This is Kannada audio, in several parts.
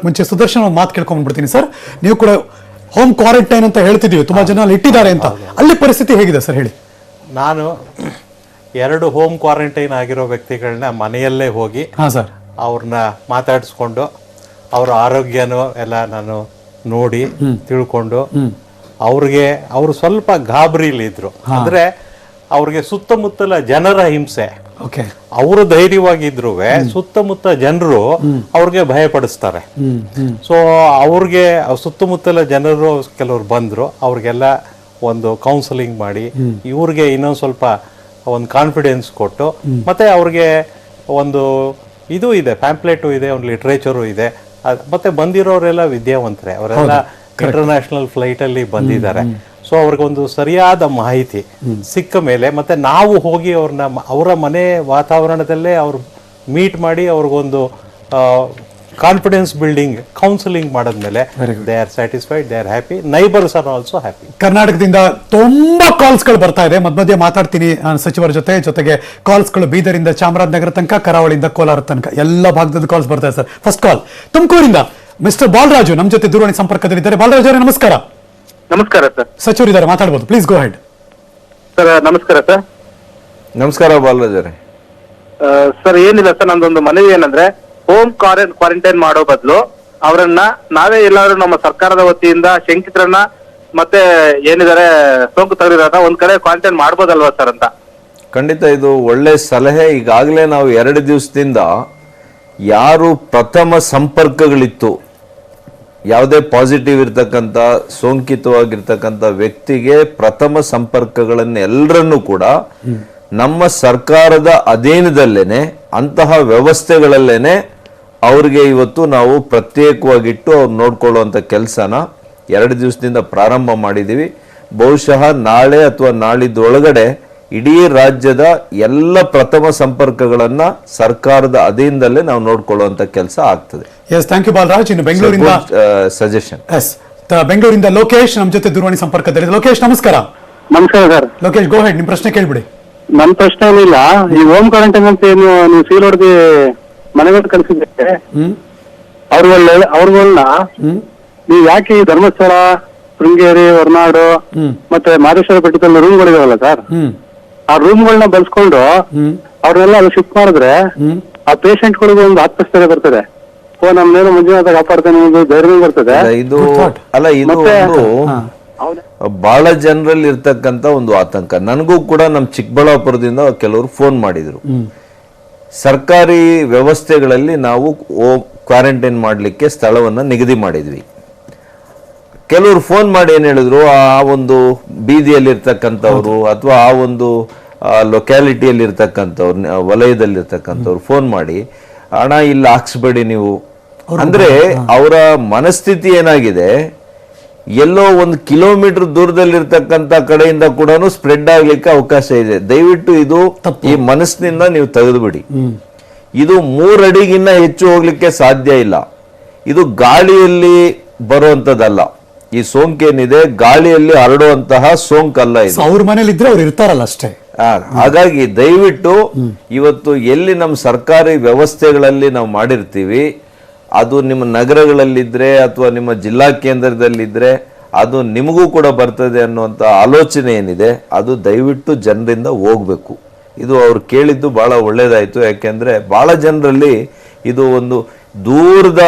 ಮುಂಚೆ ಸುದರ್ಶನ್ ಮಾತು ಕೇಳ್ಕೊಂಡ್ಬಿಡ್ತೀನಿ ಸರ್. ನೀವು ಕೂಡ ಹೋಮ್ ಕ್ವಾರಂಟೈನ್ ಅಂತ ಹೇಳ್ತಿದೀವಿ, ತುಂಬಾ ಜನ ಅಲ್ಲಿ ಇಟ್ಟಿದ್ದಾರೆ ಅಂತ, ಅಲ್ಲಿ ಪರಿಸ್ಥಿತಿ ಹೇಗಿದೆ ಸರ್ ಹೇಳಿ? ನಾನು 2 ಹೋಮ್ ಕ್ವಾರಂಟೈನ್ ಆಗಿರೋ ವ್ಯಕ್ತಿಗಳನ್ನ ಮನೆಯಲ್ಲೇ ಹೋಗಿ ಸರ್ ಅವ್ರನ್ನ ಮಾತಾಡಿಸ್ಕೊಂಡು ಅವ್ರ ಆರೋಗ್ಯನೂ ಎಲ್ಲ ನಾನು ನೋಡಿ ತಿಳ್ಕೊಂಡು ಅವರು ಸ್ವಲ್ಪ ಗಾಬರಿಲಿದ್ರು. ಅಂದ್ರೆ ಅವ್ರಿಗೆ ಸುತ್ತಮುತ್ತಲ ಜನರ ಹಿಂಸೆ, ಅವರು ಧೈರ್ಯವಾಗಿದ್ರು ಸುತ್ತಮುತ್ತ ಜನರು ಅವ್ರಿಗೆ ಭಯ ಪಡಿಸ್ತಾರೆ. ಸೊ ಅವ್ರಿಗೆ ಸುತ್ತಮುತ್ತಲ ಜನರು ಕೆಲವರು ಬಂದ್ರು, ಅವ್ರಿಗೆಲ್ಲ ಒಂದು ಕೌನ್ಸಿಲಿಂಗ್ ಮಾಡಿ ಇವ್ರಿಗೆ ಇನ್ನೊಂದು ಸ್ವಲ್ಪ ಒಂದು ಕಾನ್ಫಿಡೆನ್ಸ್ ಕೊಟ್ಟು, ಮತ್ತೆ ಅವ್ರಿಗೆ ಒಂದು ಇದು ಇದೆ, ಪ್ಯಾಂಪ್ಲೆಟು ಇದೆ, ಒಂದು ಲಿಟ್ರೇಚರು ಇದೆ. ಮತ್ತೆ ಬಂದಿರೋರೆಲ್ಲ ವಿದ್ಯಾವಂತರೆ, ಅವರೆಲ್ಲ ಇಂಟರ್ನ್ಯಾಷನಲ್ ಫ್ಲೈಟ್ ಅಲ್ಲಿ ಬಂದಿದ್ದಾರೆ. ಸೊ ಅವ್ರಿಗೊಂದು ಸರಿಯಾದ ಮಾಹಿತಿ ಸಿಕ್ಕ ಮೇಲೆ ಮತ್ತೆ ನಾವು ಹೋಗಿ ಅವರ ಮನೆ ವಾತಾವರಣದಲ್ಲೇ ಅವ್ರು ಮೀಟ್ ಮಾಡಿ ಅವ್ರಿಗೊಂದು ಕಾನ್ಫಿಡೆನ್ಸ್ ಬಿಲ್ಡಿಂಗ್ ಕೌನ್ಸಿಲಿಂಗ್ ಮಾಡಿದ್ಮೇಲೆ they are satisfied, they are happy, neighbours are also happy. ಕರ್ನಾಟಕದಿಂದ ತುಂಬಾ ಕಾಲ್ಸ್ಗಳು ಬರ್ತಾ ಇದೆ, ಮಧ್ಯ ಮಾತಾಡ್ತೀನಿ ಸಚಿವರ ಜೊತೆಗೆ ಕಾಲ್ಸ್ಗಳು ಬೀದರಿಂದ ಚಾಮರಾಜನಗರ ತನಕ, ಕರಾವಳಿಯಿಂದ ಕೋಲಾರ ತನಕ ಎಲ್ಲ ಭಾಗದ ಕಾಲ್ಸ್ ಬರ್ತಾ ಇದೆ ಸರ್. ಫಸ್ಟ್ ಕಾಲ್ ತುಮಕೂರಿಂದ ಮಿಸ್ಟರ್ ಬಾಲರಾಜು ನಮ್ಮ ಜೊತೆ ದೂರವಾಣಿ ಸಂಪರ್ಕದಲ್ಲಿದ್ದಾರೆ. ಬಾಲರಾಜ್ ಅವರೇ ನಮಸ್ಕಾರ. ನಮಸ್ಕಾರ ಸರ್. ಸಚಿವರಿದ್ದಾರೆ, ಮಾತಾಡಬಹುದು, ಪ್ಲೀಸ್ ಗೋ ಹೆಡ್ ಸರ್. ನಮಸ್ಕಾರ ಸರ್. ನಮಸ್ಕಾರ ಬಾಲರಾಜ್ ಅವರೇ. ಸರ್ ಏನಿಲ್ಲ ಸರ್, ನಂದೊಂದು ಮನವಿ ಏನಂದ್ರೆ, ಹೋಮ್ ಕ್ವಾರಂಟೈನ್ ಮಾಡೋ ಬದಲು ಅವರನ್ನ ನಾವೇ ಎಲ್ಲಾದ್ರೂ ನಮ್ಮ ಸರ್ಕಾರದ ವತಿಯಿಂದ ಶಂಕಿತರನ್ನ ಮತ್ತೆ ಏನಿದ್ದಾರೆ ಸೋಂಕು ತಗುಲಿರೋದ ಒಂದ್ ಕಡೆ ಕ್ವಾರಂಟೈನ್ ಮಾಡ್ಬೋದಲ್ವಾ ಸರ್ ಅಂತ. ಖಂಡಿತ ಇದು ಒಳ್ಳೆ ಸಲಹೆ. ಈಗಾಗಲೇ ನಾವು 2 ದಿವಸದಿಂದ ಯಾರು ಪ್ರಥಮ ಸಂಪರ್ಕಗಳಿತ್ತು, ಯಾವುದೇ ಪಾಸಿಟಿವ್ ಇರ್ತಕ್ಕಂಥ ಸೋಂಕಿತವಾಗಿರ್ತಕ್ಕಂಥ ವ್ಯಕ್ತಿಗೆ ಪ್ರಥಮ ಸಂಪರ್ಕಗಳನ್ನು ಎಲ್ಲರನ್ನೂ ಕೂಡ ನಮ್ಮ ಸರ್ಕಾರದ ಅಧೀನದಲ್ಲೇನೆ ಅಂತಹ ವ್ಯವಸ್ಥೆಗಳಲ್ಲೇನೆ ಅವ್ರಿಗೆ ಇವತ್ತು ನಾವು ಪ್ರತ್ಯೇಕವಾಗಿಟ್ಟು ಅವ್ರು ನೋಡ್ಕೊಳ್ಳುವಂಥ ಕೆಲಸನ 2 ದಿವಸದಿಂದ ಪ್ರಾರಂಭ ಮಾಡಿದ್ದೀವಿ. ಬಹುಶಃ ನಾಳೆ ಅಥವಾ ನಾಳಿದ್ದೊಳಗಡೆ ಇಡೀ ರಾಜ್ಯದ ಎಲ್ಲ ಪ್ರಥಮ ಸಂಪರ್ಕಗಳನ್ನ ಸರ್ಕಾರದ ಅಧೀನದಲ್ಲೇ ನಾವು ನೋಡ್ಕೊಳ್ಳುವಂತ ಕೆಲಸ ಆಗ್ತದೆ. Yes, thank you Balaraj. ಇನ್ನು ಬೆಂಗಳೂರಿಂದ ಸಜೆಷನ್. ಎಸ್, ಬೆಂಗಳೂರಿಂದ ಲೋಕೇಶ್ ನಮ್ಮ ಜೊತೆ ದೂರವಾಣಿ ಸಂಪರ್ಕದಲ್ಲಿ. ಲೋಕೇಶ್ ನಮಸ್ಕಾರ. ನಮಸ್ಕಾರ ಸರ್. ಲೋಕೇಶ್ ಗೋ ಹೆಡ್, ನಿಮ್ ಪ್ರಶ್ನೆ ಕೇಳ್ಬಿಡಿ. ನನ್ನ ಪ್ರಶ್ನೆ ಏನಿಲ್ಲ, ಈ ಹೋಮ್ ಕ್ವಾರಂಟೈನ್ ಅಂತ ಏನು ನೀವು ಸೀಲ್ ಹೊಡೆದು ಮನೆಗಳು ಕಳಿಸಿದ್ರೆ ಅವ್ರಗಳನ್ನ ನೀವು ಯಾಕೆ ಈ ಧರ್ಮಸ್ಥಳ, ಶೃಂಗೇರಿ, ಹೊರನಾಡು ಮತ್ತೆ ಮಾದೇಶ್ವರ ಬೆಟ್ಟದಲ್ಲಿ ರೂಮ್ಗಳಿದಾವಲ್ಲ ಸರ್, ಆ ರೂಮ್ಗಳನ್ನ ಬಳಸ್ಕೊಂಡು ಅವ್ರನ್ನೆಲ್ಲ ಅಲ್ಲಿ ಶಿಫ್ಟ್ ಮಾಡಿದ್ರೆ ಆ ಪೇಷಂಟ್ಗಳಿಗೂ ಒಂದು ಆತ್ಮಸ್ಥೈರ್ಯ ಬರ್ತದೆ. ನಮ್ನೇನು ಮಂಜುನಾಥ ಕಾಪಾಡ್ತಾನೆ ಧೈರ್ಯ ಬರ್ತದೆ. ಇದು ಅಲ್ಲ, ಇದು ಬಹಳ ಜನರಲ್ಲಿ ಇರ್ತಕ್ಕಂತ ಒಂದು ಆತಂಕ. ನನಗೂ ಕೂಡ ನಮ್ಮ ಚಿಕ್ಕಬಳ್ಳಾಪುರದಿಂದ ಕೆಲವರು ಫೋನ್ ಮಾಡಿದ್ರು. ಸರ್ಕಾರಿ ವ್ಯವಸ್ಥೆಗಳಲ್ಲಿ ನಾವು ಕ್ವಾರಂಟೈನ್ ಮಾಡ್ಲಿಕ್ಕೆ ಸ್ಥಳವನ್ನ ನಿಗದಿ ಮಾಡಿದ್ವಿ. ಕೆಲವರು ಫೋನ್ ಮಾಡಿ ಏನ್ ಹೇಳಿದ್ರು, ಆ ಒಂದು ಬೀದಿಯಲ್ಲಿ ಇರ್ತಕ್ಕಂಥವ್ರು ಅಥವಾ ಆ ಒಂದು ಲೊಕ್ಯಾಲಿಟಿಯಲ್ಲಿ ಇರ್ತಕ್ಕಂಥವ್ರು, ವಲಯದಲ್ಲಿ ಇರ್ತಕ್ಕಂಥವ್ರು ಫೋನ್ ಮಾಡಿ, ಹಣ ಇಲ್ಲಿ ಹಾಕ್ಸ್ಬೇಡಿ ನೀವು ಅಂದ್ರೆ, ಅವರ ಮನಸ್ಥಿತಿ ಏನಾಗಿದೆ, ಎಲ್ಲೋ 1 ಕಿಲೋಮೀಟರ್ ದೂರದಲ್ಲಿರ್ತಕ್ಕಂಥ ಕಡೆಯಿಂದ ಕೂಡ ಸ್ಪ್ರೆಡ್ ಆಗ್ಲಿಕ್ಕೆ ಅವಕಾಶ ಇದೆ. ದಯವಿಟ್ಟು ಇದು ಈ ಮನಸ್ಸಿನಿಂದ ನೀವು ತೆಗೆದುಬಿಡಿ. ಇದು 3 ಅಡಿಗಿನ್ನ ಹೆಚ್ಚು ಹೋಗ್ಲಿಕ್ಕೆ ಸಾಧ್ಯ ಇಲ್ಲ. ಇದು ಗಾಳಿಯಲ್ಲಿ ಬರುವಂತದ್ದಲ್ಲ. ಈ ಸೋಂಕೇನಿದೆ ಗಾಳಿಯಲ್ಲಿ ಹರಡುವಂತಹ ಸೋಂಕಲ್ಲ ಇದು. ಅವ್ರ ಮನೇಲಿ ಇದ್ರೆ ಅವ್ರು ಇರ್ತಾರಲ್ಲ ಅಷ್ಟೇ. ಹಾಗಾಗಿ ದಯವಿಟ್ಟು ಇವತ್ತು ಎಲ್ಲಿ ನಮ್ಮ ಸರ್ಕಾರಿ ವ್ಯವಸ್ಥೆಗಳಲ್ಲಿ ನಾವು ಮಾಡಿರ್ತೀವಿ, ಅದು ನಿಮ್ಮ ನಗರಗಳಲ್ಲಿದ್ರೆ ಅಥವಾ ನಿಮ್ಮ ಜಿಲ್ಲಾ ಕೇಂದ್ರದಲ್ಲಿದ್ರೆ ಅದು ನಿಮಗೂ ಕೂಡ ಬರ್ತದೆ ಅನ್ನುವಂಥ ಆಲೋಚನೆ ಏನಿದೆ, ಅದು ದಯವಿಟ್ಟು ಜನರಿಂದ ಹೋಗ್ಬೇಕು. ಇದು ಅವ್ರು ಕೇಳಿದ್ದು ಬಹಳ ಒಳ್ಳೇದಾಯ್ತು. ಯಾಕೆಂದ್ರೆ ಬಹಳ ಜನರಲ್ಲಿ ಇದು ಒಂದು ದೂರದ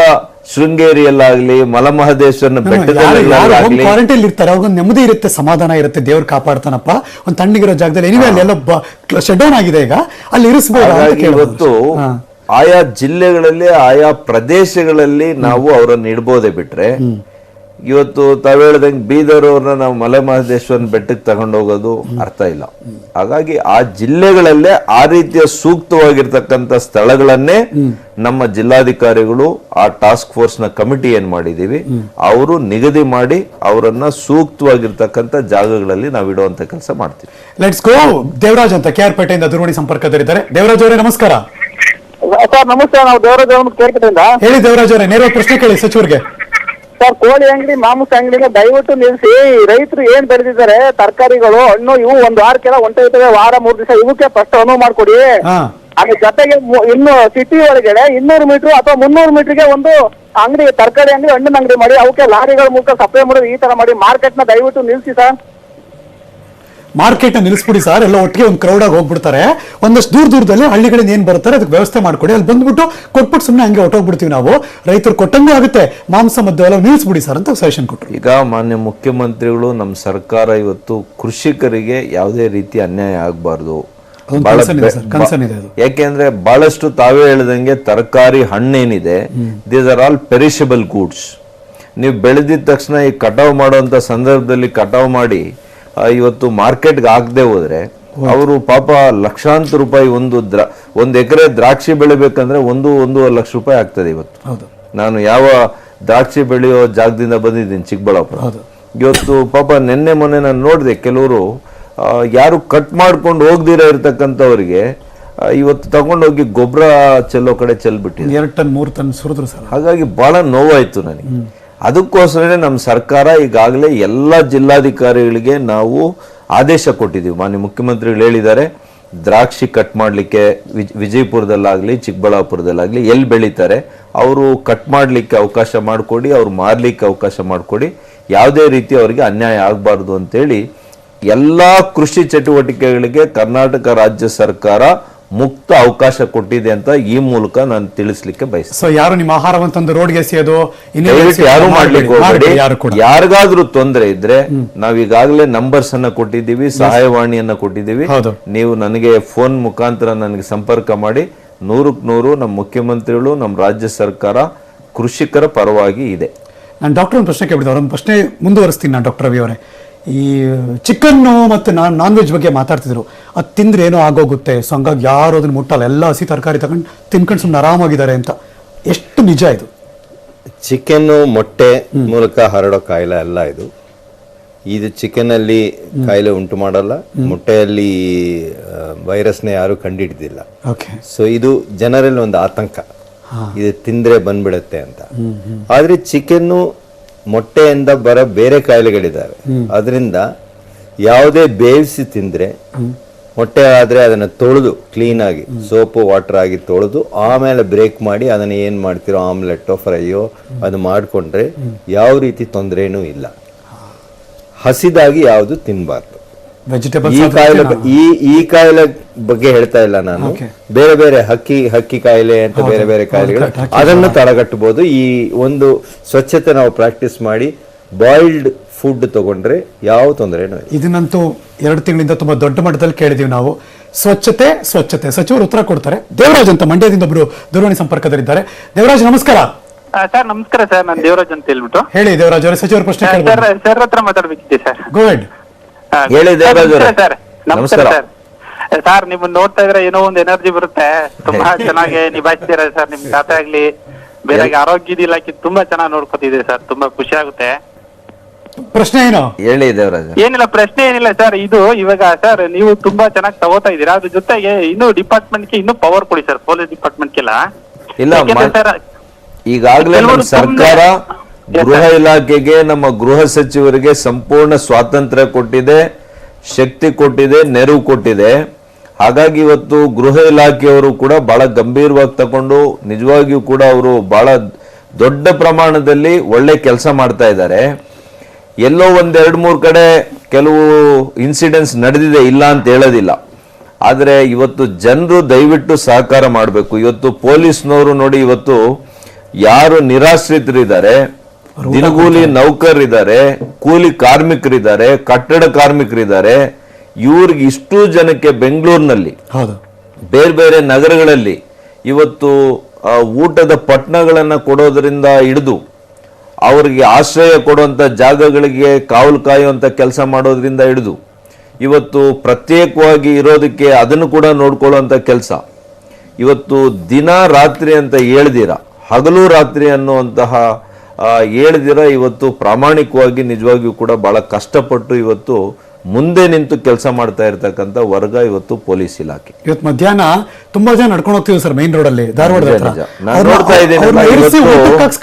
ಶೃಂಗೇರಿಯಲ್ಲಾಗ್ಲಿ ಮಲಮಹದೇಶ್ವರನ ಬೆಟ್ಟದಲ್ಲಿ ಕ್ವಾರಂಟೈನ್ ಇರ್ತಾರೆ, ಅವಾಗ ನೆಮ್ಮದಿ ಇರುತ್ತೆ, ಸಮಾಧಾನ ಇರುತ್ತೆ, ದೇವ್ರು ಕಾಪಾಡ್ತಾನಪ್ಪ ಒಂದು ತಣ್ಣಗಿರೋ ಜಾಗದಲ್ಲಿ. ಎನಿವೆ ಅಲ್ಲೆಲ್ಲ ಶಟ್ ಡೌನ್ ಆಗಿದೆ, ಈಗ ಅಲ್ಲಿ ಇರಿಸಬಹುದು. ಇವತ್ತು ಆಯಾ ಜಿಲ್ಲೆಗಳಲ್ಲಿ ಆಯಾ ಪ್ರದೇಶಗಳಲ್ಲಿ ನಾವು ಅವರನ್ನು ಇಡ್ಬೋದೇ ಬಿಟ್ರೆ, ಇವತ್ತು ತಾವ್ ಹೇಳ್ದಂಗೆ ಬೀದರ್ ಅವ್ರನ್ನ ನಾವು ಮಲೆಮಹದೇಶ್ವರನ ಬೆಟ್ಟಕ್ಕೆ ತಗೊಂಡೋಗೋದು ಅರ್ಥ ಇಲ್ಲ. ಹಾಗಾಗಿ ಆ ಜಿಲ್ಲೆಗಳಲ್ಲೇ ಆ ರೀತಿಯ ಸೂಕ್ತವಾಗಿರ್ತಕ್ಕಂಥ ಸ್ಥಳಗಳನ್ನೇ ನಮ್ಮ ಜಿಲ್ಲಾಧಿಕಾರಿಗಳು ಆ ಟಾಸ್ಕ್ ಫೋರ್ಸ್ ನ ಕಮಿಟಿ ಏನ್ ಮಾಡಿದೀವಿ ಅವರು ನಿಗದಿ ಮಾಡಿ ಅವರನ್ನ ಸೂಕ್ತವಾಗಿರ್ತಕ್ಕಂಥ ಜಾಗಗಳಲ್ಲಿ ನಾವು ಇಡುವಂತ ಕೆಲಸ ಮಾಡ್ತೀವಿ. Let's go. ದೇವರಾಜ್ ಅಂತ KR ಪೇಟೆಯಿಂದ ದೂರವಾಣಿ ಸಂಪರ್ಕದಲ್ಲಿದ್ದಾರೆ. ದೇವರಾಜ್ ಅವರೇ ನಮಸ್ಕಾರ. ಸರ್ ನಮಸ್ತೆ, ನಾವು ದೇವರಾಜ್ ಅವ್ರ ಕೇಳ್ಕಟ್ಟಿಂದ. ಹೇಳಿ ದೇವರಾಜ್ ಅವರೇ, ನೇರ ಪ್ರಶ್ನೆ ಕೇಳಿ ಸಚಿವರಿಗೆ. ಸರ್, ಕೋಳಿ ಅಂಗಡಿ, ಮಾಂಸ ಅಂಗಡಿನ ದಯವಿಟ್ಟು ನಿಲ್ಲಿಸಿ. ರೈತರು ಏನ್ ಬೆಳೆದಿದ್ದಾರೆ, ತರಕಾರಿಗಳು, ಹಣ್ಣು, ಇವು 1 ವಾರಕ್ಕೆಲ್ಲ ಹೊಂಟೋಗ್ತವೆ, ವಾರ 3 ದಿವಸ, ಇವಕ್ಕೆ ಫಸ್ಟ್ ಅನುವು ಮಾಡ್ಕೊಡಿ. ಅದ್ರ ಜೊತೆಗೆ ಇನ್ನು ಸಿಟಿ ಒಳಗಡೆ 200 ಮೀಟರ್ ಅಥವಾ 300 ಮೀಟರ್ಗೆ ಒಂದು ಅಂಗಡಿ, ತರಕಾರಿ ಅಂಗಡಿ, ಹಣ್ಣಿನ ಅಂಗಡಿ ಮಾಡಿ ಅವಕ್ಕೆ ಲಾರಿಗಳ ಮೂಲಕ ಸಪ್ಲೈ ಮಾಡೋದು, ಈ ತರ ಮಾಡಿ ಮಾರ್ಕೆಟ್ ನ ದಯವಿಟ್ಟು ನಿಲ್ಸಿ ಸರ್. ಮಾರ್ಕೆಟ್ ನಿಲ್ಲಿಸ್ಬಿಡಿ ಸರ್, ಎಲ್ಲ ಒಟ್ಟಿಗೆ ಒಂದು ಕ್ರೌಡ್ ಆಗಿ ಹೋಗ್ಬಿಡ್ತಾರೆ. ಒಂದಷ್ಟು ದೂರದಲ್ಲಿ ಹಳ್ಳಿಗಳಿಂದ ಏನ್ ಬರ್ತಾರೆ ಅದಕ್ಕೆ ವ್ಯವಸ್ಥೆ ಮಾಡ್ಕೊಡಿ, ಅಲ್ಲಿ ಬಂದ್ಬಿಟ್ಟು ಕೊಟ್ಬಿಟ್ಟು ಸುಮ್ಮನೆ ಹಂಗೆ ಹೊಟ್ಟೋಗ್ಬಿಡ್ತೀವಿ ನಾವು, ರೈತರು ಕೊಟ್ಟಂಗೂ ಆಗುತ್ತೆ, ಮಾಂಸ ಮದ್ದು ಎಲ್ಲ ನಿಲ್ಲಿಸ್ಬಿಡಿ ಸರ್ ಅಂತ ಸಜೆಷನ್ ಕೊಟ್ಟರು. ಈಗ ಮಾನ್ಯ ಮುಖ್ಯಮಂತ್ರಿಗಳು, ನಮ್ಮ ಸರ್ಕಾರ ಇವತ್ತು ಕೃಷಿಕರಿಗೆ ಯಾವುದೇ ರೀತಿ ಅನ್ಯಾಯ ಆಗಬಾರ್ದು. ಯಾಕೆಂದ್ರೆ ಬಹಳಷ್ಟು ತಾವೇ ಹೇಳಿದಂಗೆ ತರಕಾರಿ, ಹಣ್ಣೇನಿದೆ, these are all perishable goods. ನೀವು ಬೆಳೆದಿದ ತಕ್ಷಣ ಈ ಕಟಾವ್ ಮಾಡುವಂತ ಸಂದರ್ಭದಲ್ಲಿ ಕಟಾವ್ ಮಾಡಿ ಇವತ್ತು ಮಾರ್ಕೆಟ್ಗೆ ಹಾಕದೆ ಹೋದ್ರೆ ಅವರು ಪಾಪ ಲಕ್ಷಾಂತರ ರೂಪಾಯಿ, ಒಂದು ಎಕರೆ ದ್ರಾಕ್ಷಿ ಬೆಳಿಬೇಕಂದ್ರೆ 1.5 ಲಕ್ಷ ರೂಪಾಯಿ ಆಗ್ತದೆ ಇವತ್ತು. ನಾನು ಯಾವ ದ್ರಾಕ್ಷಿ ಬೆಳೆಯೋ ಜಾಗದಿಂದ ಬಂದಿದ್ದೀನಿ, ಚಿಕ್ಕಬಳ್ಳಾಪುರ. ಇವತ್ತು ಪಾಪ ನಿನ್ನೆ ಮೊನ್ನೆ ನಾನು ನೋಡಿದೆ, ಕೆಲವರು ಯಾರು ಕಟ್ ಮಾಡ್ಕೊಂಡು ಹೋಗ್ದಿರ ಇರ್ತಕ್ಕಂಥವ್ರಿಗೆ ಇವತ್ತು ತಗೊಂಡೋಗಿ ಗೊಬ್ಬರ ಚೆಲ್ಲೋ ಕಡೆ ಚೆಲ್ಬಿಟ್ಟಿದೆ, 2 ಟನ್ 3 ಟನ್ ಸುರಿದ್ರು ಸರ್. ಹಾಗಾಗಿ ಬಹಳ ನೋವಾಯ್ತು ನನಗೆ. ಅದಕ್ಕೋಸ್ಕರನೇ ನಮ್ಮ ಸರ್ಕಾರ ಈಗಾಗಲೇ ಎಲ್ಲ ಜಿಲ್ಲಾಧಿಕಾರಿಗಳಿಗೆ ನಾವು ಆದೇಶ ಕೊಟ್ಟಿದ್ದೀವಿ. ಮಾನ್ಯ ಮುಖ್ಯಮಂತ್ರಿಗಳು ಹೇಳಿದ್ದಾರೆ, ದ್ರಾಕ್ಷಿ ಕಟ್ ಮಾಡಲಿಕ್ಕೆ ವಿಜಯಪುರದಲ್ಲಾಗಲಿ ಚಿಕ್ಕಬಳ್ಳಾಪುರದಲ್ಲಾಗಲಿ ಎಲ್ಲಿ ಬೆಳೀತಾರೆ ಅವರು ಕಟ್ ಮಾಡಲಿಕ್ಕೆ ಅವಕಾಶ ಮಾಡಿಕೊಡಿ, ಅವ್ರು ಮಾರಲಿಕ್ಕೆ ಅವಕಾಶ ಮಾಡಿಕೊಡಿ, ಯಾವುದೇ ರೀತಿ ಅವರಿಗೆ ಅನ್ಯಾಯ ಆಗಬಾರ್ದು ಅಂತೇಳಿ ಎಲ್ಲ ಕೃಷಿ ಚಟುವಟಿಕೆಗಳಿಗೆ ಕರ್ನಾಟಕ ರಾಜ್ಯ ಸರ್ಕಾರ ಮುಕ್ತ ಅವಕಾಶ ಕೊಟ್ಟಿದೆ ಅಂತ ಈ ಮೂಲಕ ನಾನು ತಿಳಿಸ್ಲಿಕ್ಕೆ ಬಯಸ್ತೇನೆ. ಸೊ ಯಾರು ನಿಮ್ಮ ಆಹಾರವನ್ನು ತಂದು ರೋಡ್ಗೆ ಎಸೆಯೋದು ಯಾರು ಮಾಡ್ಲಿಕ್ಕೆ ಹೋಗಬೇಡಿ. ಯಾರಿಗಾದ್ರೂ ತೊಂದರೆ ಇದ್ರೆ ನಾವೀಗಾಗಲೇ ನಂಬರ್ಸ್ ಅನ್ನ ಕೊಟ್ಟಿದ್ದೀವಿ, ಸಹಾಯವಾಣಿಯನ್ನ ಕೊಟ್ಟಿದ್ದೀವಿ. ನೀವು ನನಗೆ ಫೋನ್ ಮುಖಾಂತರ ನನಗೆ ಸಂಪರ್ಕ ಮಾಡಿ. 100ಕ್ಕೆ 100 ನಮ್ಮ ಮುಖ್ಯಮಂತ್ರಿಗಳು, ನಮ್ಮ ರಾಜ್ಯ ಸರ್ಕಾರ ಕೃಷಿಕರ ಪರವಾಗಿ ಇದೆ. ನಾನು ಡಾಕ್ಟರ್ ಒಂದು ಪ್ರಶ್ನೆ ಕೇಳಿದೆ, ಅವರೊಂದು ಪ್ರಶ್ನೆ ಮುಂದುವರಿಸ್ತೀನಿ ನಾನು. ಡಾಕ್ಟರ್ ರವಿ ಅವರೇ, ಈ ಚಿಕನ್ನು ಮತ್ತು ನಾನ್ ವೆಜ್ ಬಗ್ಗೆ ಮಾತಾಡ್ತಿದ್ರು, ಅದು ತಿಂದ್ರೆ ಏನೋ ಆಗೋಗುತ್ತೆ, ಸೊ ಹಂಗಾಗಿ ಯಾರು ಅದನ್ನ ಮುಟ್ಟಲ್ಲ, ಎಲ್ಲ ಹಸಿ ತರಕಾರಿ ತಗೊಂಡು ತಿನ್ಕೊಂಡು ಸುಮ್ಮನೆ ಆರಾಮಾಗಿದ್ದಾರೆ ಅಂತ. ಎಷ್ಟು ನಿಜ ಇದು? ಚಿಕನ್ನು ಮೊಟ್ಟೆ ಮೂಲಕ ಹರಡೋ ಕಾಯಿಲೆ ಅಲ್ಲ ಇದು. ಚಿಕನ್ ಅಲ್ಲಿ ಕಾಯಿಲೆ ಉಂಟು ಮಾಡಲ್ಲ, ಮೊಟ್ಟೆಯಲ್ಲಿ ವೈರಸ್ನ ಯಾರು ಕಂಡುಹಿಡಿದಿಲ್ಲ. ಸೊ ಇದು ಜನರಲ್ಲಿ ಒಂದು ಆತಂಕ, ಇದು ತಿಂದ್ರೆ ಬಂದ್ಬಿಡುತ್ತೆ ಅಂತ. ಆದ್ರೆ ಚಿಕನ್ನು ಮೊಟ್ಟೆಯಿಂದ ಬರೋ ಬೇರೆ ಕಾಯಿಲೆಗಳಿದ್ದಾವೆ. ಅದರಿಂದ ಯಾವುದೇ ಬೇಯಿಸಿ ತಿಂದ್ರೆ, ಮೊಟ್ಟೆ ಆದ್ರೆ ಅದನ್ನ ತೊಳೆದು ಕ್ಲೀನ್ ಆಗಿ ಸೋಪು ವಾಟರ್ ಆಗಿ ತೊಳೆದು ಆಮೇಲೆ ಬ್ರೇಕ್ ಮಾಡಿ ಅದನ್ನ ಏನ್ ಮಾಡ್ತಿರೋ ಆಮ್ಲೆಟ್ಟೋ ಫ್ರೈಯೋ ಅದು ಮಾಡ್ಕೊಂಡ್ರೆ ಯಾವ ರೀತಿ ತೊಂದರೆನೂ ಇಲ್ಲ. ಹಸಿದಾಗಿ ಯಾವುದು ತಿನ್ಬಾರ್ದು. ಈ ಕಾಯಿಲೆ ಬಗ್ಗೆ ಹೇಳ್ತಾ ಇಲ್ಲ ನಾನು, ಬೇರೆ ಬೇರೆ ಹಕ್ಕಿ ಕಾಯಿಲೆ ಅಂತ ಬೇರೆ ಬೇರೆ ಕಾಯಿಲೆಗಳು ಅದನ್ನು ತಡೆಗಟ್ಟಬಹುದು. ಈ ಒಂದು ಸ್ವಚ್ಛತೆ ನಾವು ಪ್ರಾಕ್ಟೀಸ್ ಮಾಡಿ ಬಾಯ್ಲ್ಡ್ ಫುಡ್ ತಗೊಂಡ್ರೆ ಯಾವ ತೊಂದರೆನೂ ಇಲ್ಲ. ಇದನ್ನಂತೂ 2 ತಿಂಗಳಿಂದ ತುಂಬಾ ದೊಡ್ಡ ಮಟ್ಟದಲ್ಲಿ ಕೇಳಿದೀವಿ ನಾವು. ಸ್ವಚ್ಛತೆ ಸಚಿವರು ಉತ್ತರ ಕೊಡ್ತಾರೆ. ದೇವರಾಜ್ ಅಂತ ಮಂಡ್ಯದಿಂದ ಒಬ್ರು ದೂರವಾಣಿ ಸಂಪರ್ಕದಲ್ಲಿದ್ದಾರೆ. ದೇವರಾಜ್ ನಮಸ್ಕಾರ. ಸರ್ ನಮಸ್ಕಾರ ಸರ್, ನಾನು ದೇವರಾಜ್ ಅಂತ ಹೇಳ್ಬಿಟ್ಟು. ಹೇಳಿ ದೇವರಾಜ್ ಅವರೇ, ಸಚಿವರ ಪ್ರಶ್ನೆ ಸರ್ ಹತ್ರ ಮಾತಾಡ್ಬೇಕಿದೆ ಸರ್. ಗೋ ಹೆಡ್. ಹೇಳಿ ದೇವರಾಜ್ ಅವರೇ. ಸರ್ ನಮಸ್ಕಾರ ಸರ್. ಸರ್ ನಿಮ್ಮನ್ನ ನೋಡ್ತಾ ಇದ್ರೆ ಏನೋ ಒಂದು ಎನರ್ಜಿ ಬರುತ್ತೆ, ತುಂಬಾ ಚೆನ್ನಾಗಿ ನಿಭಾಯಿಸ್ತೀರಾ ಸರ್. ನಿಮ್ ಖಾತೆ ಆಗ್ಲಿ ಬೇರೆ ಆರೋಗ್ಯದ ಇಲಾಖೆ ತುಂಬಾ ಚೆನ್ನಾಗಿ ನೋಡ್ಕೊತಿದೆ ಸರ್, ತುಂಬಾ ಖುಷಿ ಆಗುತ್ತೆ. ಪ್ರಶ್ನೆ ಏನು? ಹೇಳಿ ದೇವರಾಜ್. ಏನಿಲ್ಲ, ಪ್ರಶ್ನೆ ಏನಿಲ್ಲ ಸರ್. ಇದು ಇವಾಗ ಸರ್ ನೀವು ತುಂಬಾ ಚೆನ್ನಾಗಿ ತಗೋತಾ ಇದೀರಾ, ಅದ್ರ ಜೊತೆಗೆ ಇನ್ನೂ ಡಿಪಾರ್ಟ್ಮೆಂಟ್ಗೆ ಇನ್ನೂ ಪವರ್ ಕೊಡಿ ಸರ್, ಪೊಲೀಸ್ ಡಿಪಾರ್ಟ್ಮೆಂಟ್ಗೆಲ್ಲ. ಇಲ್ಲ, ಈಗಾಗಲೇ ನಮ್ಮ ಸರ್ಕಾರ ಗೃಹ ಇಲಾಖೆಗೆ, ನಮ್ಮ ಗೃಹ ಸಚಿವರಿಗೆ ಸಂಪೂರ್ಣ ಸ್ವಾತಂತ್ರ್ಯ ಕೊಟ್ಟಿದೆ, ಶಕ್ತಿ ಕೊಟ್ಟಿದೆ, ನೆರವು ಕೊಟ್ಟಿದೆ. ಹಾಗಾಗಿ ಇವತ್ತು ಗೃಹ ಇಲಾಖೆಯವರು ಕೂಡ ಬಹಳ ಗಂಭೀರವಾಗಿ ತಗೊಂಡು ನಿಜವಾಗಿಯೂ ಕೂಡ ಅವರು ಬಹಳ ದೊಡ್ಡ ಪ್ರಮಾಣದಲ್ಲಿ ಒಳ್ಳೆ ಕೆಲಸ ಮಾಡ್ತಾ ಇದ್ದಾರೆ. ಎಲ್ಲೋ 1-2-3 ಕಡೆ ಕೆಲವು ಇನ್ಸಿಡೆಂಟ್ಸ್ ನಡೆದಿದೆ, ಇಲ್ಲ ಅಂತ ಹೇಳೋದಿಲ್ಲ. ಆದರೆ ಇವತ್ತು ಜನರು ದಯವಿಟ್ಟು ಸಹಕಾರ ಮಾಡಬೇಕು. ಇವತ್ತು ಪೊಲೀಸ್ನವರು ನೋಡಿ, ಇವತ್ತು ಯಾರು ನಿರಾಶ್ರಿತರಿದ್ದಾರೆ, ದಿನಗೂಲಿ ನೌಕರರಿದ್ದಾರೆ, ಕೂಲಿ ಕಾರ್ಮಿಕರಿದ್ದಾರೆ, ಕಟ್ಟಡ ಕಾರ್ಮಿಕರಿದ್ದಾರೆ, ಇವ್ರಿಗೆ ಇಷ್ಟು ಜನಕ್ಕೆ ಬೆಂಗಳೂರಿನಲ್ಲಿ ಬೇರೆ ಬೇರೆ ನಗರಗಳಲ್ಲಿ ಇವತ್ತು ಊಟದ ಪಟ್ಟಣಗಳನ್ನ ಕೊಡೋದ್ರಿಂದ ಹಿಡಿದು ಅವರಿಗೆ ಆಶ್ರಯ ಕೊಡುವಂತ ಜಾಗಗಳಿಗೆ ಕಾವಲು ಕಾಯುವಂತ ಕೆಲಸ ಮಾಡೋದ್ರಿಂದ ಹಿಡಿದು ಇವತ್ತು ಪ್ರತ್ಯೇಕವಾಗಿ ಇರೋದಕ್ಕೆ ಅದನ್ನು ಕೂಡ ನೋಡ್ಕೊಳ್ಳುವಂತ ಕೆಲಸ. ಇವತ್ತು ದಿನ ರಾತ್ರಿ ಅಂತ ಹೇಳ್ದಿರ, ಹಗಲು ರಾತ್ರಿ ಅನ್ನುವಂತಹ ಹೇಳ್ದಿರ ಇವತ್ತು ಪ್ರಾಮಾಣಿಕವಾಗಿ ನಿಜವಾಗಿಯೂ ಕೂಡ ಬಹಳ ಕಷ್ಟಪಟ್ಟು ಇವತ್ತು ಮುಂದೆ ನಿಂತು ಕೆಲಸ ಮಾಡ್ತಾ ಇರ್ತಕ್ಕಂಥ ವರ್ಗ ಇವತ್ತು ಪೊಲೀಸ್ ಇಲಾಖೆ. ಇವತ್ತು ಮಧ್ಯಾಹ್ನ ತುಂಬಾ ಜನ ನಡ್ಕೊಂಡು ಹೋಗ್ತೀವಿ ಸರ್ ಮೈನ್ ರೋಡ್ ಅಲ್ಲಿ, ಧಾರವಾಡ ನೋಡ್ತಾ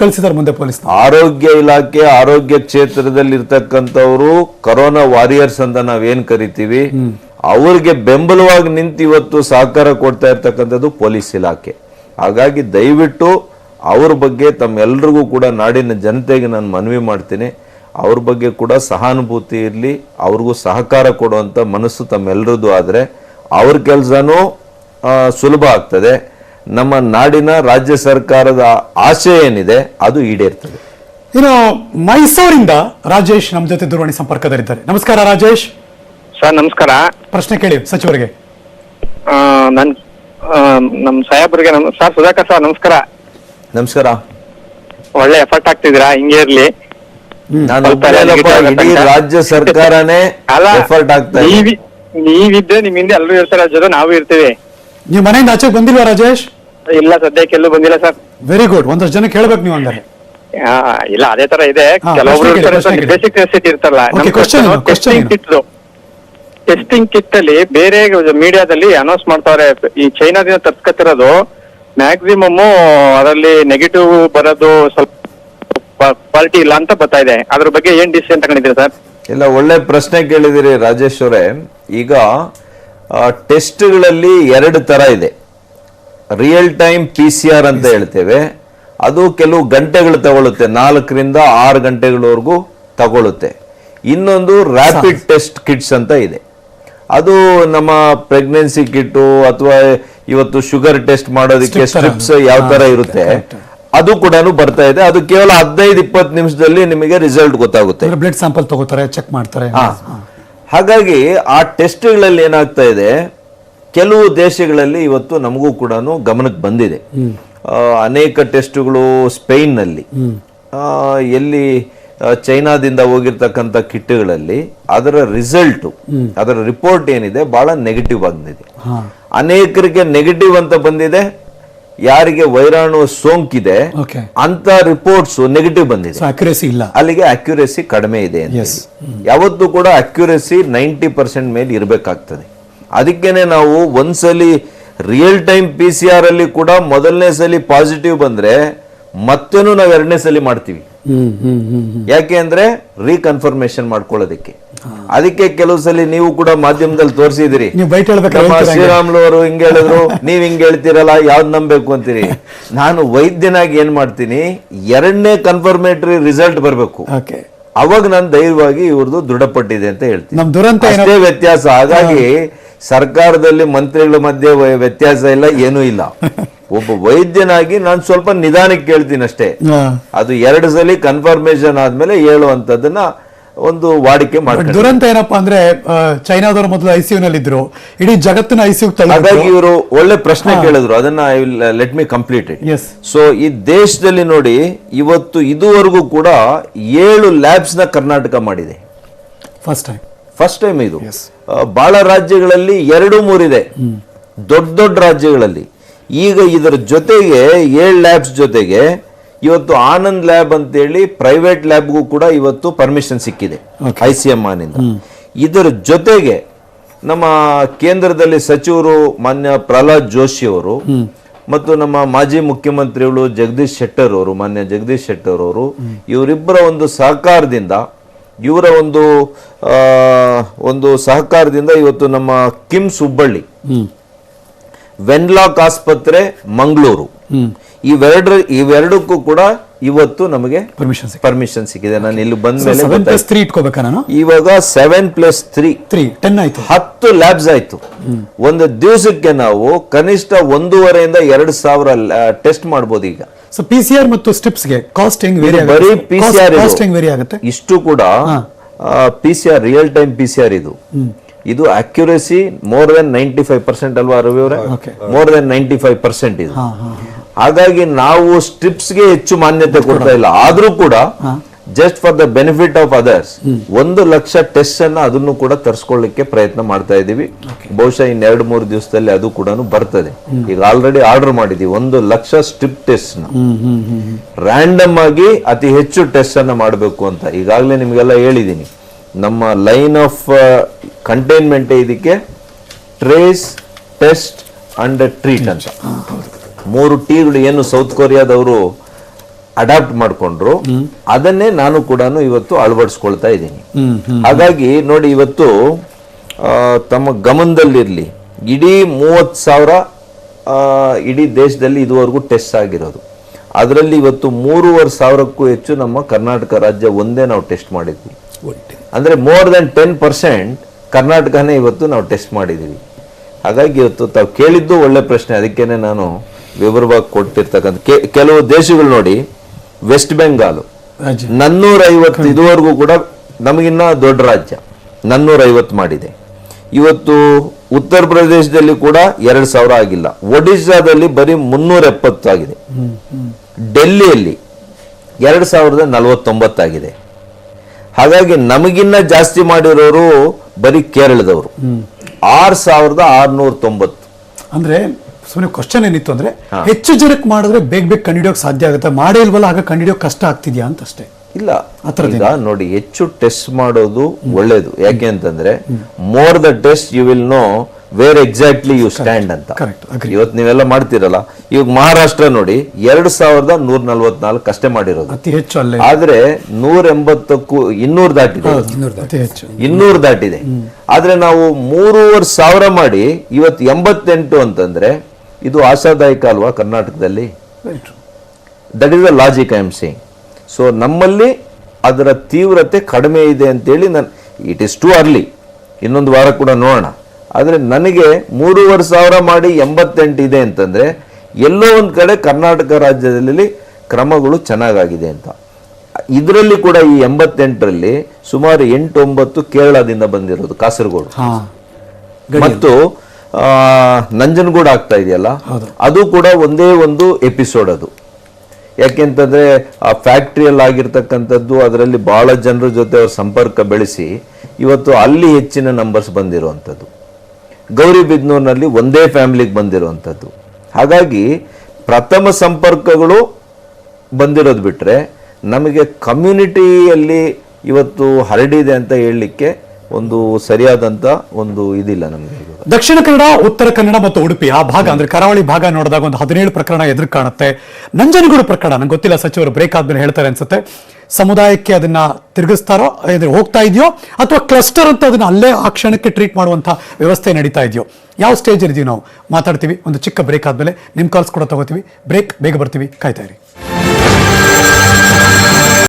ಕಳಿಸಿದಾರೆ ಮುಂದೆ ಪೊಲೀಸ್. ಆರೋಗ್ಯ ಇಲಾಖೆ, ಆರೋಗ್ಯ ಕ್ಷೇತ್ರದಲ್ಲಿ ಇರ್ತಕ್ಕಂಥವ್ರು ಕರೋನಾ ವಾರಿಯರ್ಸ್ ಅಂತ ನಾವೇನ್ ಕರಿತೀವಿ, ಅವ್ರಿಗೆ ಬೆಂಬಲವಾಗಿ ನಿಂತು ಇವತ್ತು ಸಹಕಾರ ಕೊಡ್ತಾ ಇರ್ತಕ್ಕಂಥದ್ದು ಪೊಲೀಸ್ ಇಲಾಖೆ. ಹಾಗಾಗಿ ದಯವಿಟ್ಟು ಅವ್ರ ಬಗ್ಗೆ ತಮ್ಮೆಲ್ರಿಗೂ ಕೂಡ ನಾಡಿನ ಜನತೆಗೆ ನಾನು ಮನವಿ ಮಾಡ್ತೀನಿ, ಅವ್ರ ಬಗ್ಗೆ ಕೂಡ ಸಹಾನುಭೂತಿ ಇರಲಿ, ಅವ್ರಿಗೂ ಸಹಕಾರ ಕೊಡುವಂಥ ಮನಸ್ಸು ತಮ್ಮೆಲ್ಲರದ್ದು ಆದರೆ ಅವ್ರ ಕೆಲಸನೂ ಸುಲಭ ಆಗ್ತದೆ. ನಮ್ಮ ನಾಡಿನ ರಾಜ್ಯ ಸರ್ಕಾರದ ಆಶಯ ಏನಿದೆ ಅದು ಈಡೇರ್ತದೆ. ಇನ್ನು ಮೈಸೂರಿಂದ ರಾಜೇಶ್ ನಮ್ಮ ಜೊತೆ ದೂರವಾಣಿ ಸಂಪರ್ಕದಲ್ಲಿದ್ದಾರೆ. ನಮಸ್ಕಾರ ರಾಜೇಶ್. ಸರ್ ನಮಸ್ಕಾರ. ಪ್ರಶ್ನೆ ಕೇಳಿ ಸಚಿವರಿಗೆ. ನಮ್ ಸಾಹೇಬ್ರಿಗೆ ಸರ್ ಸುಧಾಕರ್ ಸರ್ ನಮಸ್ಕಾರ. ನಮಸ್ಕಾರ. ಒಳ್ಳೆ ಎಫರ್ಟ್ ಆಗ್ತಿದ್ದೀರಾ, ಹಿಂಗೆ ಇರ್ಲಿ. ನಾನು ಇಡೀ ರಾಜ್ಯ ಸರ್ಕಾರನೇ ಎಫರ್ಟ್ ಆಗ್ತಾ ಇದೆ. ನೀವಿದ್ದೆ ನಿಮ್ ಹಿಂದೆ ಎಲ್ಲರೂ ಇರ್ತಾರೆ, ಜೊತೆ ನಾವು ಇರ್ತೀವಿ. ನೀವು ಮನೆಯಿಂದ ಆಚೆಗೆ ಬಂದಿಲ್ವಾ ರಾಜೇಶ್? ಇಲ್ಲ ಸದ್ಯಕ್ಕೆ ಎಲ್ಲೂ ಬಂದಿಲ್ಲ ಸರ್. Very good. ಒಂದಷ್ಟು ಜನ ಕೇಳ್ಬೇಕು ನೀವು ಹಂಗಾರೆ. ಇಲ್ಲ ಅದೇ ತರ ಇದೆ. ಕೆಲವೊಬ್ರು ಇರ್ತಾರೆ ಸರ್, ಬೇಸಿಕ್ ನೆಸೆಸಿಟಿ ಇರ್ತಲ್ಲ. ಟೆಸ್ಟಿಂಗ್ ಕಿಟ್ ಅಲ್ಲಿ ಬೇರೆ ಮೀಡಿಯಾದಲ್ಲಿ ಅನೌನ್ಸ್ ಮಾಡ್ತಾವ್ರೆ, ಈ ಚೈನಾದಿಂದ ತರ್ಸ್ಕೊತಿರೋದು ಮ್ಯಾಕ್ಸಿಮಮ್ ಅದರಲ್ಲಿ ನೆಗೆಟಿವ್ ಬರೋದು ಸ್ವಲ್ಪ ಕ್ವಾಲಿಟಿ ಇಲ್ಲ ಅಂತ ಬರ್ತಾ ಇದೆ. ಅದ್ರ ಬಗ್ಗೆ ಏನ್ ಡಿಸಿಷನ್ ತಗೊಂಡಿದ್ದೀರಾ ಸರ್? ಇಲ್ಲ, ಒಳ್ಳೆ ಪ್ರಶ್ನೆ ಕೇಳಿದಿರಿ ರಾಜೇಶ್ ಅವರೇ. ಈಗ ಟೆಸ್ಟ್ಗಳಲ್ಲಿ 2 ತರ ಇದೆ. ರಿಯಲ್ ಟೈಮ್ PCR ಅಂತ ಹೇಳ್ತೇವೆ, ಅದು ಕೆಲವು ಗಂಟೆಗಳು ತಗೊಳುತ್ತೆ, 4 ರಿಂದ 6 ಗಂಟೆಗಳವರೆಗೂ ತಗೊಳುತ್ತೆ. ಇನ್ನೊಂದು ರ್ಯಾಪಿಡ್ ಟೆಸ್ಟ್ ಕಿಟ್ಸ್ ಅಂತ ಇದೆ, ಅದು ನಮ್ಮ ಪ್ರೆಗ್ನೆನ್ಸಿ ಕಿಟ್ಟು ಅಥವಾ ಇವತ್ತು ಶುಗರ್ ಟೆಸ್ಟ್ ಮಾಡೋದಕ್ಕೆ ಸ್ಟ್ರಿಪ್ಸ್ ಯಾವ ತರ ಇರುತ್ತೆ ಅದು ಕೂಡ ಬರ್ತಾ ಇದೆ. ಅದು ಕೇವಲ 15-20 ನಿಮಿಷದಲ್ಲಿ ನಿಮಗೆ ರಿಸಲ್ಟ್ ಗೊತ್ತಾಗುತ್ತೆ. ಬ್ಲಡ್ ಸ್ಯಾಂಪಲ್ ತಗೋತಾರೆ, ಚೆಕ್ ಮಾಡ್ತಾರೆ. ಹಾಗಾಗಿ ಆ ಟೆಸ್ಟ್ಗಳಲ್ಲಿ ಏನಾಗ್ತಾ ಇದೆ, ಕೆಲವು ದೇಶಗಳಲ್ಲಿ ಇವತ್ತು ನಮಗೂ ಕೂಡ ಗಮನಕ್ಕೆ ಬಂದಿದೆ. ಅನೇಕ ಟೆಸ್ಟ್ಗಳು ಸ್ಪೇನ್ ನಲ್ಲಿ, ಎಲ್ಲಿ ಚೈನಾದಿಂದ ಹೋಗಿರ್ತಕ್ಕಂಥ ಕಿಟ್ಗಳಲ್ಲಿ ಅದರ ರಿಸಲ್ಟ್, ಅದರ ರಿಪೋರ್ಟ್ ಏನಿದೆ ಬಹಳ ನೆಗೆಟಿವ್ ಬಂದಿದೆ. ಅನೇಕರಿಗೆ ನೆಗೆಟಿವ್ ಅಂತ ಬಂದಿದೆ, ಯಾರಿಗೆ ವೈರಾಣು ಸೋಂಕಿದೆ ಅಂತ ರಿಪೋರ್ಟ್ಸ್ ನೆಗೆಟಿವ್ ಬಂದಿದೆ, ಅಕ್ಯುರೇಸಿ ಇಲ್ಲ, ಅಲ್ಲಿಗೆ ಅಕ್ಯುರೇಸಿ ಕಡಿಮೆ ಇದೆ ಅಂತ. ಯಾವತ್ತೂ ಕೂಡ ಅಕ್ಯುರೇಸಿ 90% ಮೇಲೆ ಇರಬೇಕಾಗ್ತದೆ. ಅದಕ್ಕೇನೆ ನಾವು ಒಂದ್ಸಲಿ ರಿಯಲ್ ಟೈಮ್ PCR ಅಲ್ಲಿ ಕೂಡ ಮೊದಲನೇ ಸಲಿ ಪಾಸಿಟಿವ್ ಬಂದ್ರೆ ಮತ್ತೇನು ನಾವು 2ನೇ ಸಲಿ ಮಾಡ್ತೀವಿ. ಯಾಕೆ ಅಂದ್ರೆ ರೀಕನ್ಫರ್ಮೇಶನ್ ಮಾಡ್ಕೊಳ್ಳೋದಕ್ಕೆ. ಅದಕ್ಕೆ ಕೆಲವು ಸಲ ನೀವು ಕೂಡ ಮಾಧ್ಯಮದಲ್ಲಿ ತೋರಿಸಿದಿರಿ, ಶ್ರೀರಾಮ್ಲು ಅವರು ಹಿಂಗ್ ಹೇಳಿದ್ರು, ನೀವ್ ಹಿಂಗ್ ಹೇಳ್ತೀರಲ್ಲ, ಯಾವ್ದು ನಂಬೇಕು ಅಂತೀರಿ. ನಾನು ವೈದ್ಯನಾಗಿ ಏನ್ ಮಾಡ್ತೀನಿ, 2ನೇ ಕನ್ಫರ್ಮೇಟರಿ ರಿಸಲ್ಟ್ ಬರ್ಬೇಕು, ಅವಾಗ ನಾನು ಧೈರ್ಯವಾಗಿ ಇವ್ರದ್ದು ದೃಢಪಟ್ಟಿದೆ ಅಂತ ಹೇಳ್ತೀನಿ. ಅಷ್ಟೇ ವ್ಯತ್ಯಾಸ. ಹಾಗಾಗಿ ಸರ್ಕಾರದಲ್ಲಿ ಮಂತ್ರಿಗಳ ಮಧ್ಯೆ ವ್ಯತ್ಯಾಸ ಇಲ್ಲ, ಏನೂ ಇಲ್ಲ. ಒಬ್ಬ ವೈದ್ಯನಾಗಿ ನಾನು ಸ್ವಲ್ಪ ನಿಧಾನಕ್ಕೆ ಕೇಳ್ತೀನಿ ಅಷ್ಟೇ. ಅದು 2 ಸಲ ಕನ್ಫರ್ಮೇಶನ್ ಆದ್ಮೇಲೆ ಹೇಳುವಂತದನ್ನ ಒಂದು ವಾಡಿಕೆ ಮಾಡ್ತಾರೆ. ದುರಂತ ಏನಪ್ಪಾ ಅಂದ್ರೆ ಚೈನಾದವರು ಮೊದಲು ICU ನಲ್ಲಿ ಇದ್ರು, ಇಡೀ ಜಗತ್ತಿನ ICU. ಹಾಗಾಗಿ ಇವರು ಒಳ್ಳೆ ಪ್ರಶ್ನೆ ಕೇಳಿದ್ರು, ಅದನ್ನ let me complete it. So ಈ ದೇಶದಲ್ಲಿ ನೋಡಿ, ಇವತ್ತು ಇದುವರೆಗೂ ಕೂಡ 7 ಲ್ಯಾಬ್ಸ್ ನ ಕರ್ನಾಟಕ ಮಾಡಿದೆ. ಫಸ್ಟ್ ಟೈಮ್ ಇದು. ಬಹಳ ರಾಜ್ಯಗಳಲ್ಲಿ 2-3 ಇದೆ, ದೊಡ್ಡ ರಾಜ್ಯಗಳಲ್ಲಿ. ಈಗ ಇದರ ಜೊತೆಗೆ 7 ಲ್ಯಾಬ್ಸ್ ಜೊತೆಗೆ ಇವತ್ತು ಆನಂದ್ ಲ್ಯಾಬ್ ಅಂತೇಳಿ ಪ್ರೈವೇಟ್ ಲ್ಯಾಬ್ಗೂ ಕೂಡ ಇವತ್ತು ಪರ್ಮಿಷನ್ ಸಿಕ್ಕಿದೆ ICMR ನಿಂದ. ಇದರ ಜೊತೆಗೆ ನಮ್ಮ ಕೇಂದ್ರದಲ್ಲಿ ಸಚಿವರು ಮಾನ್ಯ ಪ್ರಹ್ಲಾದ್ ಜೋಶಿ ಅವರು ಮತ್ತು ನಮ್ಮ ಮಾಜಿ ಮುಖ್ಯಮಂತ್ರಿಗಳು ಜಗದೀಶ್ ಶೆಟ್ಟರ್ ಅವರು, ಮಾನ್ಯ ಜಗದೀಶ್ ಶೆಟ್ಟರ್ ಅವರು, ಇವರಿಬ್ಬರ ಒಂದು ಸಹಕಾರದಿಂದ, ಇವರ ಒಂದು ಸಹಕಾರದಿಂದ ಇವತ್ತು ನಮ್ಮ ಕಿಮ್ಸ್ ಹುಬ್ಬಳ್ಳಿ, ವೆನ್ಲಾಕ್ ಆಸ್ಪತ್ರೆ ಮಂಗಳೂರು, ಇವೆರಡಕ್ಕೂ ಕೂಡ ಇವತ್ತು ನಮಗೆ ಪರ್ಮಿಷನ್ ಸಿಕ್ಕಿದೆ. ನಾನು ಇಲ್ಲಿ ಬಂದ ಮೇಲೆ ಇವಾಗ 7+3 10 ಲ್ಯಾಬ್ಸ್ ಆಯ್ತು. ಒಂದು ದಿವಸಕ್ಕೆ ನಾವು ಕನಿಷ್ಠ 1,500 ಇಂದ 2,000 ಟೆಸ್ಟ್ ಮಾಡಬಹುದು. ಈಗ PCR ಮತ್ತು ಸ್ಟ್ರಿಪ್ಸ್ ಗೆ ಕಾಸ್ಟ್ ಹೆಂಗ್ ವೇರಿ ಆಗುತ್ತೆ? ಬರೀ PCR ಕಾಸ್ಟ್ ಹೆಂಗ್ ವೇರಿ ಆಗುತ್ತೆ? ಇಷ್ಟು ಕೂಡ PCR ರಿಯಲ್ ಟೈಮ್ PCR ಇದು ಅಕ್ಯುರೇಸಿ ಮೋರ್ ದೆನ್ 95% ಅಲ್ವಾ ರವಿ ಅವರೇ? ಮೋರ್ ದೆನ್ 95% ಇದು. ಹಾಗಾಗಿ ನಾವು ಸ್ಟ್ರಿಪ್ಸ್ ಗೆ ಹೆಚ್ಚು ಮಾನ್ಯತೆ ಕೊಡ್ತಾ ಇಲ್ಲ. ಆದ್ರೂ ಕೂಡ just for the benefit of others 1 lakh test ಅನ್ನ ಅದನ್ನು ಕೂಡ ತರಿಸ್ಕೊಳ್ಳಿಕ್ಕೆ ಪ್ರಯತ್ನ ಮಾಡ್ತಾ ಇದೀವಿ. ಬಹುಶಃ ಇನ್ 2-3 ದಿವಸದಲ್ಲಿ ಅದು ಕೂಡ ಬರ್ತದೆ. ಈಗ ಆಲ್ರೆಡಿ ಆರ್ಡರ್ ಮಾಡಿದೀವಿ 1 ಲಕ್ಷ ಸ್ಟ್ರಿಪ್ ಟೆಸ್ಟ್ ನ. ರ್ಯಾಂಡಮ್ ಆಗಿ ಅತಿ ಹೆಚ್ಚು ಟೆಸ್ಟ್ ಅನ್ನ ಮಾಡಬೇಕು ಅಂತ ಈಗಾಗಲೇ ನಿಮ್ಗೆಲ್ಲ ಹೇಳಿದೀನಿ. ನಮ್ಮ ಲೈನ್ ಆಫ್ ಕಂಟೈನ್ಮೆಂಟ್ ಇದಕ್ಕೆ ಟ್ರೇಸ್, ಟೆಸ್ಟ್ ಅಂಡ್ ಟ್ರೀಟ್ ಅಂತ 3 Tಗಳು ಏನು ಸೌತ್ ಕೊರಿಯಾದವರು ಅಡಾಪ್ಟ್ ಮಾಡ್ಕೊಂಡ್ರು, ಅದನ್ನೇ ನಾನು ಕೂಡ ಇವತ್ತು ಅಳವಡಿಸ್ಕೊಳ್ತಾ ಇದ್ದೀನಿ. ಹಾಗಾಗಿ ನೋಡಿ, ಇವತ್ತು ತಮ್ಮ ಗಮನದಲ್ಲಿರಲಿ, ಇಡೀ 30,000 ಇಡೀ ದೇಶದಲ್ಲಿ ಇದುವರೆಗೂ ಟೆಸ್ಟ್ ಆಗಿರೋದು. ಅದರಲ್ಲಿ ಇವತ್ತು 3,500ಕ್ಕೂ ಹೆಚ್ಚು ನಮ್ಮ ಕರ್ನಾಟಕ ರಾಜ್ಯ ಒಂದೇ ನಾವು ಟೆಸ್ಟ್ ಮಾಡಿದ್ವಿ. ಅಂದರೆ ಮೋರ್ ದೆನ್ 10% ಕರ್ನಾಟಕನೇ ಇವತ್ತು ನಾವು ಟೆಸ್ಟ್ ಮಾಡಿದ್ದೀವಿ. ಹಾಗಾಗಿ ಇವತ್ತು ತಾವು ಕೇಳಿದ್ದು ಒಳ್ಳೆ ಪ್ರಶ್ನೆ, ಅದಕ್ಕೇನೆ ನಾನು ವಿವರವಾಗಿ ಕೊಟ್ಟಿರ್ತಕ್ಕಂಥ ಕೆಲವು ದೇಶಗಳು ನೋಡಿ, ವೆಸ್ಟ್ ಬೆಂಗಾಲ್ 450 ಇದುವರೆಗೂ ಕೂಡ ನಮಗಿನ್ನ ದೊಡ್ಡ ರಾಜ್ಯ 450 ಮಾಡಿದೆ. ಇವತ್ತು ಉತ್ತರ ಪ್ರದೇಶದಲ್ಲಿ ಕೂಡ 2,000 ಆಗಿಲ್ಲ. ಒಡಿಶಾದಲ್ಲಿ ಬರೀ 370 ಆಗಿದೆ. ಡೆಲ್ಲಿಯಲ್ಲಿ 2,049 ಆಗಿದೆ. ಹಾಗಾಗಿ ನಮಗಿನ್ನ ಜಾಸ್ತಿ ಮಾಡಿರೋರು ಬರೀ ಕೇರಳದವರು 6,690. ಅಂದ್ರೆ ಸುಮ್ಮನೆ ಕ್ವಶನ್ ಏನಿತ್ತು ಅಂದ್ರೆ ಹೆಚ್ಚು ಜನಕ್ಕೆ ಮಾಡಿದ್ರೆ ಬೇಗ ಬೇಗ ಕಂಡಿಡಿಯೋಕೆ ಸಾಧ್ಯ ಆಗುತ್ತೆ, ಮಾಡೇ ಇಲ್ವಲ್ಲ, ಆಗ ಕಂಡಿಡಿಯೋಕೆ ಕಷ್ಟ ಆಗ್ತಿದ್ಯಾ ಅಂತ ಅಷ್ಟೇ. ಇಲ್ಲ, ಈಗ ನೋಡಿ, ಹೆಚ್ಚು ಟೆಸ್ಟ್ ಮಾಡೋದು ಒಳ್ಳೇದು. ಯಾಕೆ ಅಂತಂದ್ರೆ more the test you will know where exactly you stand ಅಂತ. ಇವತ್ತು ನೀವೆಲ್ಲ ಮಾಡ್ತಿರಲ್ಲ, ಇವಾಗ ಮಹಾರಾಷ್ಟ್ರ ನೋಡಿ 2,144 ಅಷ್ಟೇ ಮಾಡಿರೋದು, ಅತಿ ಹೆಚ್ಚು. ಅಲ್ಲೇ ಆದ್ರೆ 180ಕ್ಕೂ 200 ದಾಟಿದೆ, 200 ದಾಟಿದೆ. ಆದ್ರೆ ನಾವು 3,500 ಮಾಡಿ ಇವತ್ತು 88 ಅಂತಂದ್ರೆ ಇದು ಆಶಾದಾಯಕ ಅಲ್ವಾ ಕರ್ನಾಟಕದಲ್ಲಿ? That is the logic I am saying. So ನಮ್ಮಲ್ಲಿ ಅದರ ತೀವ್ರತೆ ಕಡಿಮೆ ಇದೆ ಅಂತೇಳಿ ಇಟ್ ಇಸ್ ಟು ಅರ್ಲಿ, ಇನ್ನೊಂದು ವಾರ ಕೂಡ ನೋಡೋಣ. ಆದರೆ ನನಗೆ 3,500 ಮಾಡಿ 88 ಇದೆ ಅಂತಂದ್ರೆ ಎಲ್ಲೋ ಒಂದು ಕಡೆ ಕರ್ನಾಟಕ ರಾಜ್ಯದಲ್ಲಿ ಕ್ರಮಗಳು ಚೆನ್ನಾಗಾಗಿದೆ ಅಂತ. ಇದರಲ್ಲಿ ಕೂಡ ಈ 88ರಲ್ಲಿ ಸುಮಾರು 8-9 ಕೇರಳದಿಂದ ಬಂದಿರೋದು, ಕಾಸರಗೋಡು ಮತ್ತು ನಂಜನಗೂಡು ಆಗ್ತಾ ಇದೆಯಲ್ಲ, ಅದು ಕೂಡ ಒಂದೇ ಒಂದು ಎಪಿಸೋಡ್ ಅದು. ಯಾಕೆಂತಂದ್ರೆ ಆ ಫ್ಯಾಕ್ಟ್ರಿಯಲ್ಲಿ ಆಗಿರ್ತಕ್ಕಂಥದ್ದು, ಅದರಲ್ಲಿ ಬಹಳ ಜನರ ಜೊತೆ ಅವ್ರ ಸಂಪರ್ಕ ಬೆಳೆಸಿ ಇವತ್ತು ಅಲ್ಲಿ ಹೆಚ್ಚಿನ ನಂಬರ್ಸ್ ಬಂದಿರುವಂಥದ್ದು. ಗೌರಿಬಿದನೂರಿನಲ್ಲಿ ಒಂದೇ ಫ್ಯಾಮಿಲಿಗೆ ಬಂದಿರುವಂಥದ್ದು. ಹಾಗಾಗಿ ಪ್ರಥಮ ಸಂಪರ್ಕಗಳು ಬಂದಿರೋದು ಬಿಟ್ರೆ ನಮಗೆ ಕಮ್ಯುನಿಟಿಯಲ್ಲಿ ಇವತ್ತು ಹರಡಿದೆ ಅಂತ ಹೇಳಲಿಕ್ಕೆ ಒಂದು ಸರಿಯಾದಂತ ಒಂದು ಇದಿಲ್ಲ ನಮಗೆ. ದಕ್ಷಿಣ ಕನ್ನಡ, ಉತ್ತರ ಕನ್ನಡ ಮತ್ತು ಉಡುಪಿ ಆ ಭಾಗ ಅಂದ್ರೆ ಕರಾವಳಿ ಭಾಗ ನೋಡಿದಾಗ ಒಂದು 17 ಪ್ರಕರಣ ಎದುರು ಕಾಣುತ್ತೆ. ನಂಜನಗೂಡು ಪ್ರಕರಣ ನಂಗೆ ಗೊತ್ತಿಲ್ಲ, ಸಚಿವರು ಬ್ರೇಕ್ ಆದ್ಮೇಲೆ ಹೇಳ್ತಾರೆ ಅನ್ಸುತ್ತೆ. ಸಮುದಾಯಕ್ಕೆ ಅದನ್ನ ತಿರುಗಿಸ್ತಾರೋ, ಹೋಗ್ತಾ ಇದೆಯೋ, ಅಥವಾ ಕ್ಲಸ್ಟರ್ ಅಂತ ಅದನ್ನ ಅಲ್ಲೇ ಆ ಕ್ಷಣಕ್ಕೆ ಟ್ರೀಟ್ ಮಾಡುವಂತ ವ್ಯವಸ್ಥೆ ನಡೀತಾ ಇದೆಯೋ, ಯಾವ ಸ್ಟೇಜ್ ಇದ್ದೀವಿ ನಾವು ಮಾತಾಡ್ತೀವಿ. ಒಂದು ಚಿಕ್ಕ ಬ್ರೇಕ್ ಆದ್ಮೇಲೆ ನಿಮ್ ಕಾಲ್ಸ್ ಕೂಡ ತಗೋತೀವಿ. ಬ್ರೇಕ್, ಬೇಗ ಬರ್ತೀವಿ, ಕಾಯ್ತಾ ಇರಿ.